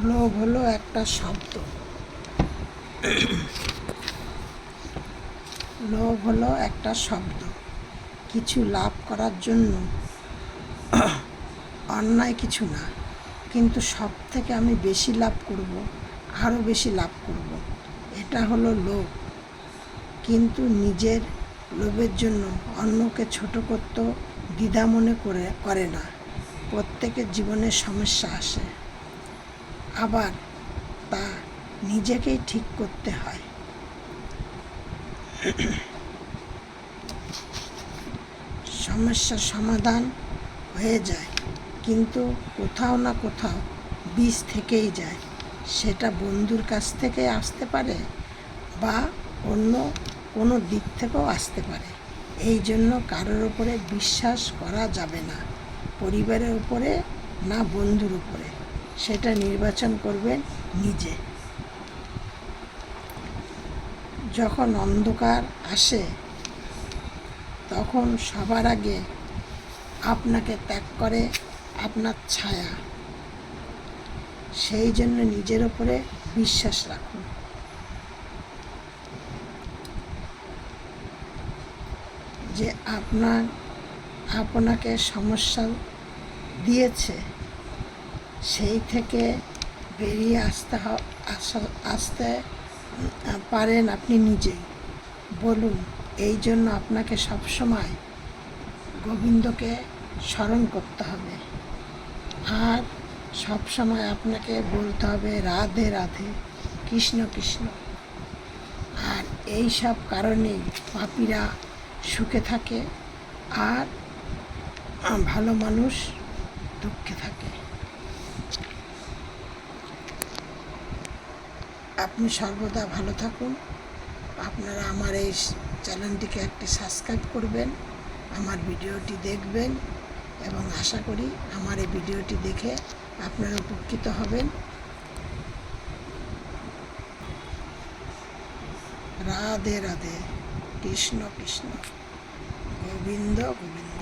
লোভ হলো একটা শব্দ। লোভ হলো একটা শব্দ। কিছু লাভ করার জন্য অন্যায় কিছু না, কিন্তু সব থেকে আমি বেশি লাভ করব, আরও বেশি লাভ করব, এটা হলো লোভ। কিন্তু নিজের লোভের জন্য অন্যকে ছোট করতেও দ্বিধা মনে করে না। প্রত্যেকের জীবনে সমস্যা আসে, আবার তা নিজেকেই ঠিক করতে হয়। সমস্যার সমাধান হয়ে যায়, কিন্তু কোথাও না কোথাও বিষ থেকেই যায়। সেটা বন্ধুর কাছ থেকে আসতে পারে বা অন্য কোনো দিক থেকেও আসতে পারে। এই জন্য কারোর উপরে বিশ্বাস করা যাবে না, পরিবারের উপরে না বন্ধুর উপরে। সেটা নির্বাচন করবেন নিজে। যখন অন্ধকার আসে তখন সবার আগে আপনাকে ত্যাগ করে আপনার ছায়া। সেই জন্য নিজের উপরে বিশ্বাস রাখুন। যে আপনাকে সমস্যা দিয়েছে, সেই থেকে বেরিয়ে আসতে পারেন আপনি নিজেই। বলুন, এই জন্য আপনাকে সবসময় গোবিন্দকে স্মরণ করতে হবে, আর সবসময় আপনাকে বলতে হবে রাধে রাধে, কৃষ্ণ কৃষ্ণ। আর এই সব কারণেই পাপীরা সুখে থাকে আর ভালো মানুষ দুঃখে থাকে। আপনি সর্বদা ভালো থাকুন। আপনারা আমার এই চ্যানেলটিকে একটি সাবস্ক্রাইব করবেন, আমার ভিডিওটি দেখবেন, এবং আশা করি আমার এই ভিডিওটি দেখে আপনারা উপকৃত হবেন। রাধে রাধে, কৃষ্ণ কৃষ্ণ, গোবিন্দ গোবিন্দ।